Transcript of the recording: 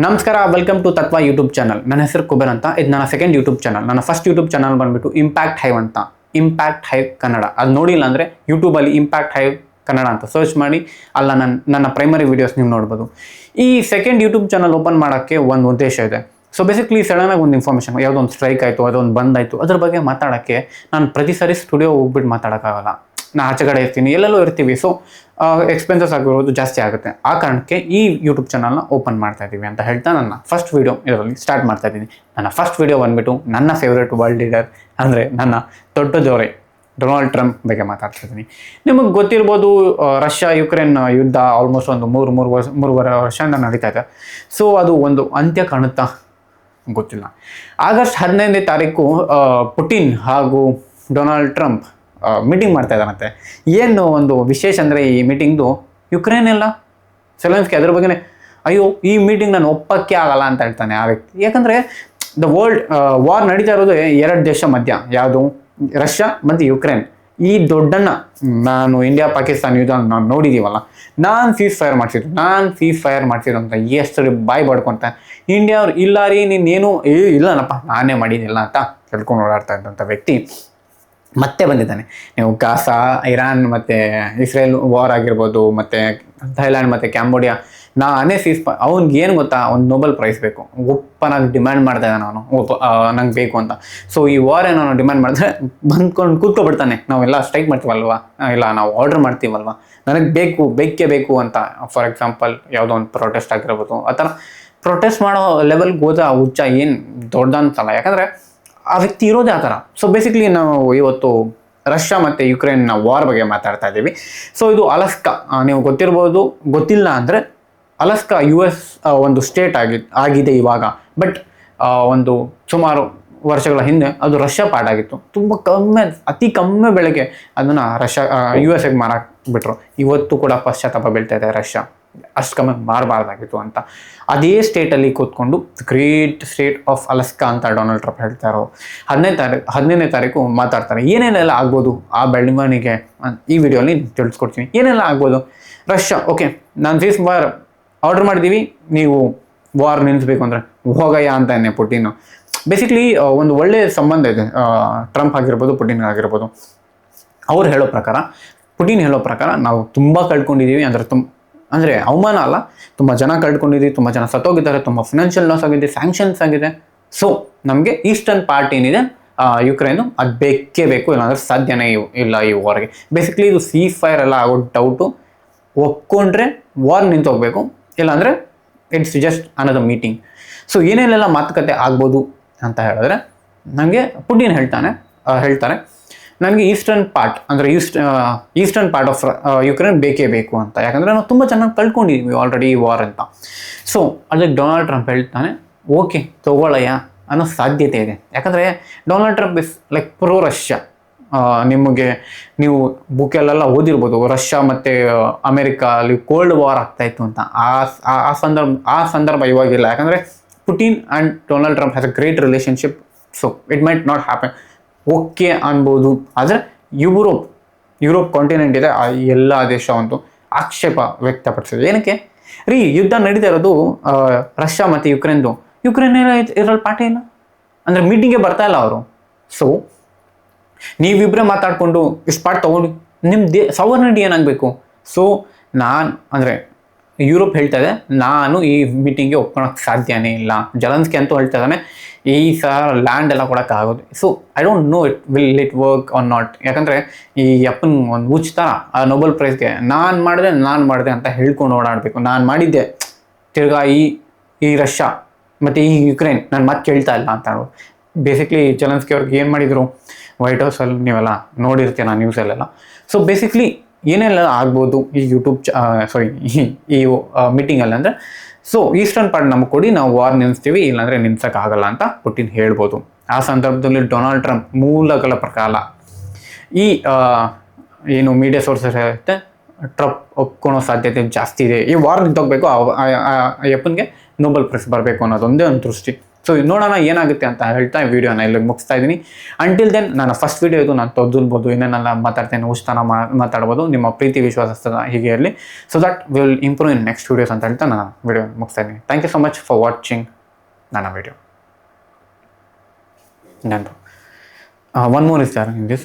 ನಮಸ್ಕಾರ, welcome to ತತ್ವ YouTube channel. ನನ್ನ ಹೆಸರು ಕುಬೇರ್ ಅಂತ. ಇದು ನನ್ನ ಸೆಕೆಂಡ್ ಯೂಟ್ಯೂಬ್ ಚಾನಲ್. ನನ್ನ ಫಸ್ಟ್ ಯೂಟ್ಯೂಬ್ ಚಾನಲ್ ಬಂದ್ಬಿಟ್ಟು ಇಂಪ್ಯಾಕ್ಟ್ ಹೈವ್ ಅಂತ, ಇಂಪ್ಯಾಕ್ಟ್ ಹೈವ್ ಕನ್ನಡ. ಅದು ನೋಡಿಲ್ಲ ಅಂದರೆ ಯೂಟ್ಯೂಬಲ್ಲಿ ಇಂಪ್ಯಾಕ್ಟ್ ಹೈವ್ ಕನ್ನಡ ಅಂತ ಸರ್ಚ್ ಮಾಡಿ, ಅಲ್ಲ ನನ್ನ ಪ್ರೈಮರಿ ವೀಡಿಯೋಸ್ ನೀವು ನೋಡ್ಬೋದು. ಈ ಸೆಕೆಂಡ್ ಯೂಟ್ಯೂಬ್ ಚಾನಲ್ ಓಪನ್ ಮಾಡೋಕ್ಕೆ ಒಂದು ಉದ್ದೇಶ ಇದೆ. ಸೊ ಬೇಸಿಕ್ಲಿ ಸಡನ್ನಾಗಿ ಒಂದು ಇನ್ಫಾರ್ಮೇಷನ್, ಯಾವುದೋ ಒಂದು ಸ್ಟ್ರೈಕ್ ಆಯಿತು, ಅದೊಂದು ಬಂದಾಯಿತು, ಅದ್ರ ಬಗ್ಗೆ ಮಾತಾಡೋಕ್ಕೆ ನಾನು ಪ್ರತಿ ಸಾರಿ ಸ್ಟುಡಿಯೋ ಹೋಗ್ಬಿಟ್ಟು ಮಾತಾಡೋಕ್ಕಾಗಲ್ಲ. ನಾನು ಆಚೆ ಕಡೆ ಇರ್ತೀನಿ, ಎಲ್ಲೆಲ್ಲೋ ಇರ್ತೀವಿ. ಸೊ ಎಕ್ಸ್ಪೆನ್ಸಸ್ ಆಗಿರೋದು ಜಾಸ್ತಿ ಆಗುತ್ತೆ. ಆ ಕಾರಣಕ್ಕೆ ಈ ಯೂಟ್ಯೂಬ್ ಚಾನಲ್ನ ಓಪನ್ ಮಾಡ್ತಾ ಇದ್ದೀವಿ ಅಂತ ಹೇಳ್ತಾ ನನ್ನ ಫಸ್ಟ್ ವೀಡಿಯೋ ಇದರಲ್ಲಿ ಸ್ಟಾರ್ಟ್ ಮಾಡ್ತಾ ಇದ್ದೀನಿ. ನನ್ನ ಫಸ್ಟ್ ವೀಡಿಯೋ ಬಂದುಬಿಟ್ಟು ನನ್ನ ಫೇವ್ರೇಟ್ ವರ್ಲ್ಡ್ ಲೀಡರ್ ಅಂದರೆ ನನ್ನ ದೊಡ್ಡ ಜೋರೆ ಡೊನಾಲ್ಡ್ ಟ್ರಂಪ್ ಬಗ್ಗೆ ಮಾತಾಡ್ತಾ ಇದ್ದೀನಿ. ನಿಮಗೆ ಗೊತ್ತಿರ್ಬೋದು, ರಷ್ಯಾ ಯುಕ್ರೇನ್ ಯುದ್ಧ ಆಲ್ಮೋಸ್ಟ್ ಒಂದು ಮೂರುವರೆ ವರ್ಷದಿಂದ ನಡೀತಾ ಇದೆ. ಸೊ ಅದು ಒಂದು ಅಂತ್ಯ ಕಾಣುತ್ತಾ ಗೊತ್ತಿಲ್ಲ. ಆಗಸ್ಟ್ 15ನೇ ತಾರೀಕು ಪುಟಿನ್ ಹಾಗೂ ಡೊನಾಲ್ಡ್ ಟ್ರಂಪ್ ಮೀಟಿಂಗ್ ಮಾಡ್ತಾ ಇದ್ದಾರಂತೆ. ಏನು ಒಂದು ವಿಶೇಷ ಅಂದರೆ ಈ ಮೀಟಿಂಗ್ದು ಯುಕ್ರೇನ್ ಎಲ್ಲ ಸೆಲೆನ್ಸ್ಕಿ ಅದ್ರ ಬಗ್ಗೆನೇ ಅಯ್ಯೋ ಈ ಮೀಟಿಂಗ್ ನಾನು ಒಪ್ಪಕ್ಕೆ ಆಗಲ್ಲ ಅಂತ ಹೇಳ್ತಾನೆ ಆ ವ್ಯಕ್ತಿ. ಯಾಕಂದರೆ ವರ್ಲ್ಡ್ ವಾರ್ ನಡೀತಾ ಇರೋದು ಎರಡು ದೇಶ ಮಧ್ಯ, ಯಾವುದು ರಷ್ಯಾ ಮತ್ತು ಯುಕ್ರೇನ್. ಈ ದೊಡ್ಡಣ್ಣ ನಾನು ಇಂಡಿಯಾ ಪಾಕಿಸ್ತಾನ ಯುದ್ಧ ನಾವು ನೋಡಿದ್ದೀವಲ್ಲ, ನಾನು ಸೀಸ್ ಫೈರ್ ಮಾಡ್ಸಿದ್ದು ಅಂತ ಎಷ್ಟು ಬಾಯಿ ಬಡ್ಕೊಂತ ಇಂಡಿಯಾ ಅವ್ರು ಇಲ್ಲ ರೀ ನೀನೇನು ಇಲ್ಲನಪ್ಪ ನಾನೇ ಮಾಡಿದ್ದಿಲ್ಲ ಅಂತ ಹೇಳ್ಕೊಂಡು ಓಡಾಡ್ತಾ ಇದ್ದಂಥ ವ್ಯಕ್ತಿ ಮತ್ತೆ ಬಂದಿದ್ದಾನೆ. ನೀವು ಗಾಸಾ, ಇರಾನ್ ಮತ್ತು ಇಸ್ರೇಲ್ ವಾರ್ ಆಗಿರ್ಬೋದು, ಮತ್ತು ಥೈಲ್ಯಾಂಡ್ ಮತ್ತು ಕ್ಯಾಂಬೋಡಿಯಾ, ನಾನೇ ಅವ್ನಿಗೆ ಏನು ಗೊತ್ತಾ, ಒಂದು ನೊಬೆಲ್ ಪ್ರೈಸ್ ಬೇಕು. ಒಪ್ಪನಾಗಿ ಡಿಮ್ಯಾಂಡ್ ಮಾಡ್ತಾ ಇದ್ದಾನೆ ಅವನು, ನಂಗೆ ಬೇಕು ಅಂತ. ಸೊ ಈ ವಾರ್ ಏನೋ ಡಿಮ್ಯಾಂಡ್ ಮಾಡಿದ್ರೆ ಬಂದ್ಕೊಂಡು ಕೂತ್ಕೊಬಿಡ್ತಾನೆ. ನಾವೆಲ್ಲ ಸ್ಟ್ರೈಕ್ ಮಾಡ್ತೀವಲ್ವ, ಇಲ್ಲ ನಾವು ಆರ್ಡ್ರ್ ಮಾಡ್ತೀವಲ್ವ, ನನಗೆ ಬೇಕೇ ಬೇಕು ಅಂತ. ಫಾರ್ ಎಕ್ಸಾಂಪಲ್ ಯಾವುದೋ ಒಂದು ಪ್ರೊಟೆಸ್ಟ್ ಆಗಿರ್ಬೋದು, ಆ ಥರ ಪ್ರೊಟೆಸ್ಟ್ ಮಾಡೋ ಲೆವೆಲ್ಗೆ ಹೋದ ಹುಚ್ಚ ಏನು ದೊಡ್ಡದಂತಲ್ಲ. ಯಾಕಂದರೆ ಆ ವ್ಯಕ್ತಿ ಇರೋದೇ ಆ ಥರ. ಸೊ ಬೇಸಿಕ್ಲಿ ನಾವು ಇವತ್ತು ರಷ್ಯಾ ಮತ್ತು ಯುಕ್ರೇನ್ನ ವಾರ್ ಬಗ್ಗೆ ಮಾತಾಡ್ತಾ ಇದ್ದೀವಿ. ಸೊ ಇದು ಅಲಸ್ಕಾ, ನೀವು ಗೊತ್ತಿಲ್ಲ ಅಂದರೆ ಅಲಸ್ಕಾ US ಒಂದು ಸ್ಟೇಟ್ ಆಗಿದೆ ಇವಾಗ. ಬಟ್ ಒಂದು ಸುಮಾರು ವರ್ಷಗಳ ಹಿಂದೆ ಅದು ರಷ್ಯಾ ಪಾರ್ಟ್ ಆಗಿತ್ತು. ತುಂಬ ಅತಿ ಕಮ್ಮಿ ಬೆಳೆಗೆ ಅದನ್ನು US ಮಾರಾಕ್ಬಿಟ್ರು. ಇವತ್ತು ಕೂಡ ಪಶ್ಚಾತ್ತಾಪ ಬೀಳ್ತಾ ಇದೆ ರಷ್ಯಾ, ಅಷ್ಟು ಕಮ್ಮಿ ಮಾರಬಾರ್ದಾಗಿತ್ತು ಅಂತ. ಅದೇ ಸ್ಟೇಟಲ್ಲಿ ಕೂತ್ಕೊಂಡು ಗ್ರೇಟ್ ಸ್ಟೇಟ್ ಆಫ್ ಅಲಸ್ಕಾ ಅಂತ ಡೊನಾಲ್ಡ್ ಟ್ರಂಪ್ ಹೇಳ್ತಾರೋ. 15ನೇ ತಾರೀಕು ಮಾತಾಡ್ತಾರೆ. ಏನೇನೆಲ್ಲ ಆಗ್ಬೋದು ಆ ಬೆಳವಣಿಗೆ ಈ ವಿಡಿಯೋಲಿ ತಿಳಿಸ್ಕೊಡ್ತೀನಿ. ಏನೆಲ್ಲ ಆಗ್ಬೋದು. ರಷ್ಯಾ ಓಕೆ, ನಾನು ಸೀಸ್ ಫೈರ್ ಆರ್ಡರ್ ಮಾಡಿದ್ದೀವಿ, ನೀವು ವಾರ್ ನಿಲ್ಲಿಸಬೇಕು ಅಂದರೆ ಹೋಗಯ್ಯ ಅಂತಾನೆ ಪುಟಿನ್. ಬೇಸಿಕ್ಲಿ ಒಂದು ಒಳ್ಳೆಯ ಸಂಬಂಧ ಇದೆ ಟ್ರಂಪ್ ಆಗಿರ್ಬೋದು, ಪುಟಿನ್ ಆಗಿರ್ಬೋದು. ಅವ್ರು ಹೇಳೋ ಪ್ರಕಾರ ನಾವು ತುಂಬ ಕಳ್ಕೊಂಡಿದ್ದೀವಿ. ಅಂದರೆ ಅವಮಾನ ಅಲ್ಲ, ತುಂಬ ಜನ ಕಳ್ಕೊಂಡಿದ್ದೀವಿ, ತುಂಬ ಜನ ಸತ್ತೋಗಿದ್ದಾರೆ, ತುಂಬ ಫಿನಾನ್ಷಿಯಲ್ ಲಾಸ್ ಆಗಿದೆ, ಸ್ಯಾಂಕ್ಷನ್ಸ್ ಆಗಿದೆ. ಸೊ ನಮಗೆ ಈಸ್ಟರ್ನ್ ಪಾರ್ಟ್ ಏನಿದೆ ಯುಕ್ರೇನು, ಅದು ಬೇಕೇ ಬೇಕು, ಇಲ್ಲಾಂದರೆ ಸಾಧ್ಯನೇ ಇಲ್ಲ ಈ ವಾರ್ಗೆ. ಬೇಸಿಕ್ಲಿ ಇದು ಸೀಸ್ ಫೈರ್ ಎಲ್ಲ ಆಗೋ ಡೌಟು. ಒಪ್ಕೊಂಡ್ರೆ ವಾರ್ ನಿಂತೋಗ್ಬೇಕು, ಇಲ್ಲಾಂದರೆ it's just another meeting. So ಏನೇನೆಲ್ಲ ಮಾತುಕತೆ ಆಗ್ಬೋದು ಅಂತ ಹೇಳಿದ್ರೆ, ನನಗೆ ಪುಟಿನ್ ಹೇಳ್ತಾರೆ ನನಗೆ ಈಸ್ಟರ್ನ್ ಪಾರ್ಟ್ ಅಂದರೆ ಈಸ್ಟರ್ನ್ ಪಾರ್ಟ್ ಆಫ್ ಯುಕ್ರೇನ್ ಬೇಕೇ ಬೇಕು ಅಂತ. ಯಾಕಂದರೆ ನಾವು ತುಂಬ ಚೆನ್ನಾಗಿ ಕಳ್ಕೊಂಡಿದ್ದೀವಿ ಆಲ್ರೆಡಿ ಈ ವಾರ್ ಅಂತ. ಸೊ ಅದಕ್ಕೆ ಡೊನಾಲ್ಡ್ ಟ್ರಂಪ್ ಹೇಳ್ತಾನೆ ಓಕೆ ತಗೊಳ್ಳಯ್ಯ ಅನ್ನೋ ಸಾಧ್ಯತೆ ಇದೆ. ಯಾಕಂದರೆ Donald Trump is like pro Russia. ನೀವು ಬುಕ್ಕಲ್ಲೆಲ್ಲ ಓದಿರ್ಬೋದು, ರಷ್ಯಾ ಮತ್ತು ಅಮೆರಿಕಾ ಅಲ್ಲಿ ಕೋಲ್ಡ್ ವಾರ್ ಆಗ್ತಾಯಿತ್ತು ಅಂತ. ಆ ಸಂದರ್ಭ ಇವಾಗಿಲ್ಲ. ಯಾಕಂದರೆ Putin and Donald Trump has a great relationship. So it might not happen, okay ಅನ್ಬೋದು. ಆದರೆ ಯುರೋಪ್ ಕಾಂಟಿನೆಂಟ್ ಇದೆ, ಆ ಎಲ್ಲ ದೇಶ ಒಂದು ಆಕ್ಷೇಪ ವ್ಯಕ್ತಪಡಿಸಿದೆ. ಏನಕ್ಕೆ ರೀ, ಯುದ್ಧ ನಡೀತಾ ಇರೋದು ರಷ್ಯಾ ಮತ್ತು ಯುಕ್ರೇನ್ದು. ಯುಕ್ರೇನ್ ಇದ್ರಲ್ಲಿ ಪಾಠ ಇಲ್ಲ ಅಂದರೆ ಮೀಟಿಂಗ್ಗೆ ಬರ್ತಾ ಇಲ್ಲ ಅವರು. ಸೊ ನೀವಿಬ್ಬರೇ ಮಾತಾಡಿಕೊಂಡು ಇಷ್ಟು ಪಾಠ ತೊಗೊಂಡು ನಿಮ್ಮ ಸಾವರ್ನಿಟಿ ಏನಾಗಬೇಕು. ಸೊ ಯುರೋಪ್ ಹೇಳ್ತಾ ಇದೆ ನಾನು ಈ ಮೀಟಿಂಗ್ಗೆ ಒಪ್ಕೊಳಕ್ಕೆ ಸಾಧ್ಯನೇ ಇಲ್ಲ. ಜೆಲೆನ್ಸ್ಕಿ ಅಂತೂ ಹೇಳ್ತಾ ಇದ್ದಾನೆ ಈ ಲ್ಯಾಂಡ್ ಎಲ್ಲ ಕೊಡೋಕ್ಕಾಗೋದು. So I don't know will it work or not. ಯಾಕಂದರೆ ಈ ಅಪ್ಪನ ಒಂದು ಉಚಿತ ನೊಬೆಲ್ ಪ್ರೈಸ್ಗೆ ನಾನು ಮಾಡಿದೆ ಅಂತ ಹೇಳ್ಕೊಂಡು ಓಡಾಡಬೇಕು. ನಾನು ಮಾಡಿದ್ದೆ ತಿರ್ಗಾ ಈ ರಷ್ಯಾ ಮತ್ತು ಈ ಯುಕ್ರೇನ್ ನಾನು ಮತ್ತೆ ಕೇಳ್ತಾ ಇಲ್ಲ ಅಂತ ಹೇಳೋದು. ಬೇಸಿಕ್ಲಿ ಜೆಲೆನ್ಸ್ಕಿ ಅವ್ರಿಗೆ ಏನು ಮಾಡಿದರು ವೈಟ್ ಹೌಸಲ್ಲಿ ನೀವೆಲ್ಲ ನೋಡಿರ್ತೀರ ನ್ಯೂಸಲ್ಲೆಲ್ಲ. ಸೊ ಬೇಸಿಕ್ಲಿ ಏನೆಲ್ಲ ಆಗ್ಬೋದು ಈ ಈ ಮೀಟಿಂಗಲ್ಲಿ ಅಂದರೆ, ಸೊ ಈಸ್ಟರ್ನ್ ಪಾರ್ಟ್ ನಮಗೆ ಕೊಡಿ, ನಾವು ವಾರ್ ನಿಲ್ಲಿಸ್ತೀವಿ, ಇಲ್ಲಾಂದರೆ ನಿಲ್ಸೋಕ್ಕಾಗಲ್ಲ ಅಂತ ಪುಟಿನ್ ಹೇಳ್ಬೋದು. ಆ ಸಂದರ್ಭದಲ್ಲಿ ಡೊನಾಲ್ಡ್ ಟ್ರಂಪ್ ಮೂಲಗಳ ಪ್ರಕಾರ ಏನು ಮೀಡಿಯಾ ಸೋರ್ಸಸ್ ಇರುತ್ತೆ, ಟ್ರಂಪ್ ಒಪ್ಕೊಳೋ ಸಾಧ್ಯತೆ ಜಾಸ್ತಿ ಇದೆ. ಈ ವಾರ್ ನಿಂತೋಗ್ಬೇಕು, ಅಪ್ಪನಿಗೆ ನೊಬೆಲ್ ಪ್ರೈಸ್ ಬರಬೇಕು ಅನ್ನೋದೊಂದೇ ಒಂದು ದೃಷ್ಟಿ. ಸೊ ನೋಡೋಣ ಏನಾಗುತ್ತೆ ಅಂತ ಹೇಳ್ತಾ ವಿಡಿಯೋನ ಇಲ್ಲಿಗೆ ಮುಗಿಸ್ತಾ ಇದ್ದೀನಿ. ಅಂಟಿಲ್ ದೆನ್ ನನ್ನ ಫಸ್ಟ್ ವಿಡಿಯೋ ಇದು, ನಾನು ತೊದಲ್ಬೋದು, ಏನೇನೆಲ್ಲ ಮಾತಾಡ್ತೇನೆ, ಉಚಿತನ ಮಾತಾಡ್ಬೋದು. ನಿಮ್ಮ ಪ್ರೀತಿ ವಿಶ್ವಾಸ ಹೀಗೆ ಇರಲಿ. So that will improve in next videos ಅಂತ ಹೇಳ್ತಾ ನಾನು ವಿಡಿಯೋ ಮುಗಿಸ್ತಾ ಇದ್ದೀನಿ. Thank you so much for watching ನನ್ನ video. One more is there in this.